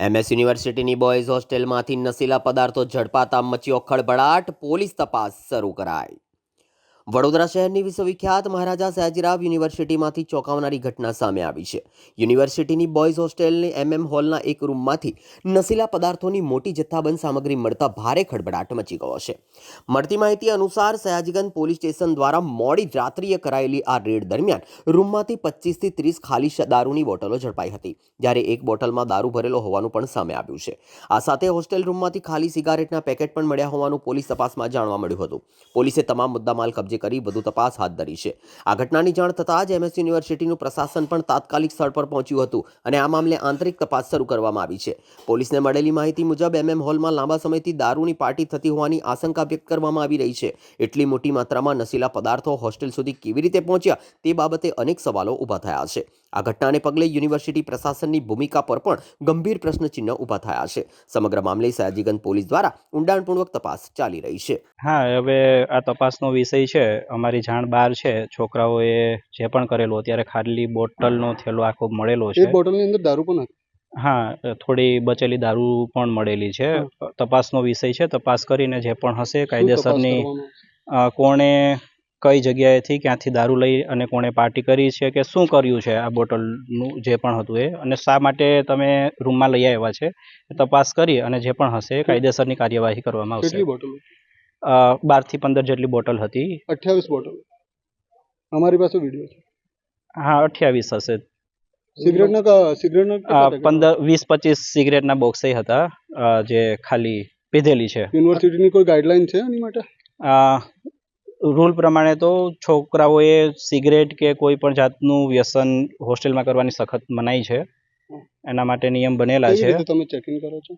MS યુનિવર્સિટીની boys હોસ્ટેલમાંથી નશીલા પદાર્થો ઝડપાતા મચ્યો ખળભળાટ. પોલીસ તપાસ શરૂ કરાઈ. વડોદરા શહેરની વિશ્વવિખ્યાત મહારાજા સયાજીરાવ યુનિવર્સિટીમાંથી ચોંકાવનારી ઘટના સામે આવી છે. યુનિવર્સિટીની બોયઝ હોસ્ટેલની હોલના એક રૂમમાંથી નશીલા પદાર્થોની મોટી જથ્થાબંધ સામગ્રી મળતા ભારે ખળભળાટ મચી ગયો છે. મળતી માહિતી અનુસાર સયાજીગંજ પોલીસ સ્ટેશન દ્વારા મોડી રાત્રિએ કરાયેલી આ રેડ દરમિયાન રૂમમાંથી 25 થી 30 ખાલી દારૂની બોટલો ઝડપાઈ હતી, જ્યારે એક બોટલમાં દારૂ ભરેલો હોવાનું પણ સામે આવ્યું છે. આ સાથે હોસ્ટેલ રૂમમાંથી ખાલી સિગારેટના પેકેટ પણ મળ્યા હોવાનું પોલીસ તપાસમાં જાણવા મળ્યું હતું. પોલીસે તમામ મુદ્દામાલ કબજે કરી વધુ તપાસ હાથ ધરી છે. આ ઘટનાની જાણ થતાં જ MS યુનિવર્સિટીનું પ્રશાસન પણ તાત્કાલિક સ્થળ પર પહોંચ્યું હતું અને આ મામલે આંતરિક તપાસ શરૂ કરવામાં આવી છે. પોલીસને મળેલી માહિતી મુજબ હોલમાં લાંબા સમયથી દારૂની પાર્ટી થતી હોવાની આશંકા વ્યક્ત કરવામાં આવી રહી છે. એટલી મોટી માત્રામાં નશીલા પદાર્થો હોસ્ટેલ સુધી કેવી રીતે પહોંચ્યા તે બાબતે અનેક સવાલો ઊભા થયા છે. આ ઘટનાને પગલે યુનિવર્સિટી પ્રશાસનની ભૂમિકા પર પણ ગંભીર પ્રશ્નચિહ્ન ઊભા થયા છે. સમગ્ર મામલે સયાજીગંજ પોલીસ દ્વારા ઊંડાણપૂર્વક તપાસ ચાલી રહી છે. હા, હવે આ તપાસનો વિષય છે. અમારી જાણ બહાર છે. છોકરાઓએ જે પણ કરેલું, અત્યારે ખાલી બોટલનો થેલો આખો મળેલો છે. એક બોટલની અંદર દારૂ પણ હતી. હા, થોડી બચેલી દારૂ પણ મળેલી છે. તપાસનો વિષય છે. તપાસ કરીને જે પણ હશે કાયદેસરની કોણે કઈ જગ્યાએથી ક્યાંથી દારૂ લઈ અને કોણે પાર્ટી કરી છે કે શું કર્યું છે આ બોટલનું જે પણ હતું એ, અને શા માટે તમે રૂમમાં લઈ આવ્યા છે, તપાસ કરી અને જે પણ હશે કાયદેસરની કાર્યવાહી કરવામાં આવશે. કેટલી બોટલો? 12 થી 15 જેટલી બોટલ હતી. 28 બોટલ અમારી પાસે વિડીયો છે. હા, 28 હશે. સિગરેટના 20-25 સિગરેટના બોક્સ હતા જે ખાલી પીધેલી છે. યુનિવર્સિટીની કોઈ ગાઈડલાઈન છે આની માટે? રૂલ પ્રમાણે તો છોકરાઓએ સિગરેટ કે કોઈ પણ જાતનું વ્યસન હોસ્ટેલમાં કરવાની સખત મનાઈ છે. એના માટે નિયમ બનેલા છે. તમે ચેકિંગ કરો છો?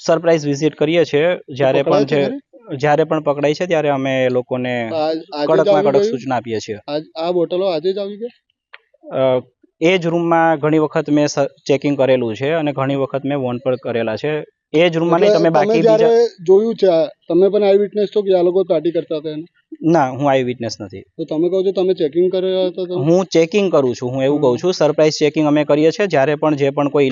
સરપ્રાઈઝ વિઝિટ કરીએ છીએ. જ્યારે પણ પકડાય છે ત્યારે અમે લોકોને કડકમાં કડક સૂચના આપીએ છીએ. આ બોટલો આજે જ આવી ગઈ? એ જ રૂમમાં ઘણી વખત મેં ચેકિંગ કરેલું છે અને ઘણી વખત મેં વોન પર કરેલા છે. એ જ રૂમમાં નહીં, તમે બાકી બીજા જોયું છે? તમે પણ આઈ વિટનેસ છો કે આ લોકો પાર્ટી કરતા હતા? ના, હું આઈ વિટનેસ નથી. તો તમે કહો છો તમે ચેકિંગ કર્યા હતા? હું ચેકિંગ કરું છું. હું એવું કહું છું, સરપ્રાઈઝ ચેકિંગ અમે કરીએ છીએ. જ્યારે પણ જે પણ કોઈ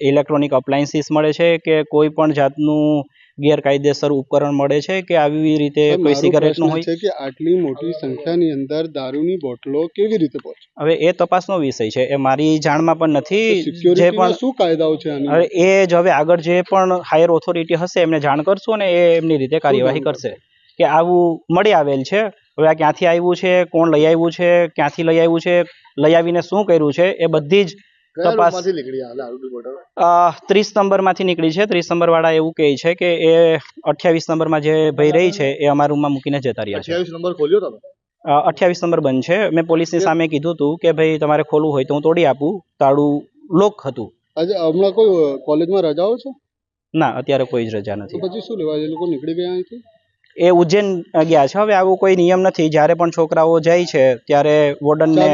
ઇલેક્ટ્રોનિક અપ્લાયન્સીસ મળે છે કે કોઈ પણ જાતનું ગેરકાયદેસર ઉપકરણ મળે છે કે આવી રીતે કોઈ સિગારેટનું હોય છે કે આટલી મોટી સંખ્યાની અંદર દારૂની બોટલો કેવી રીતે પહોંચે? હવે એ તપાસનો વિષય છે. એ મારી જાણમાં પણ નથી. જે પણ શું કાયદાઓ છે હવે એ જ હવે આગળ જે પણ હાયર ઓથોરિટી હશે એમને જાણ કરશું અને એ એમની રીતે કાર્યવાહી કરશે કે આવું મળી આવેલ છે. હવે આ ક્યાંથી આવ્યું છે, કોણ લઈ આવ્યું છે, ક્યાંથી લઈ આવ્યું છે, લઈ આવીને શું કર્યું છે, એ બધી જ તપાસ 30 નંબરમાંથી નીકળી છે. 30 નંબર વાળા એવું કહે છે કે એ 28 નંબરમાં જે ભાઈ રહી છે એ અમારા રૂમમાં મૂકીને જતા રહ્યા છે. 28 નંબર ખોલ્યો તમે? 28 નંબર બંધ છે. મેં પોલીસની સામે કીધું હતું કે ભાઈ તમારે ખોલવું હોય તો હું તોડી આપું. તાળું લોક હતું. આજે હમણાં કોઈ કોલેજમાં રજાઓ છે? ના, અત્યારે કોઈ જ રજા નથી. પછી શું લેવા એ લોકો નીકળી ગયા અહીંથી? એ ઉજ્જૈન ગયા છે. હવે આવો કોઈ નિયમ નથી. જ્યારે પણ છોકરાઓ જાય છે ત્યારે વોર્ડનને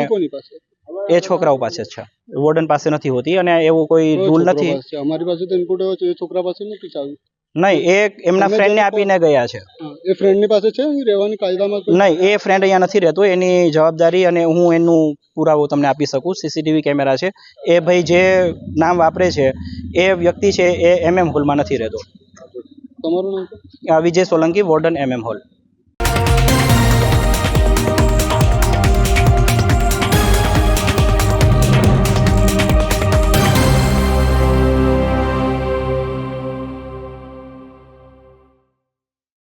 એ છોકરાઓ પાસે જ છે, વોર્ડન પાસે નથી હોતી અને એવું કોઈ રૂલ નથી. અમારી પાસે તો ઇનપુટ એવો છે એ છોકરા પાસે નથી ચાવી. નહીં, એ એમના ફ્રેન્ડને આપીને ગયા છે. એ ફ્રેન્ડની પાસે છે રહેવાની કાયદામાં? નહીં, એ ફ્રેન્ડ અહીંયા નથી રહેતો. એની જવાબદારી અને હું એનું પુરાવો તમને આપી શકું. CCTV કેમેરા છે. એ ભાઈ જે નામ વાપરે છે એ વ્યક્તિ છે એ હોલમાં નથી રહેતો. તમારું નામ? વિજય સોલંકી, વોર્ડન હોલ.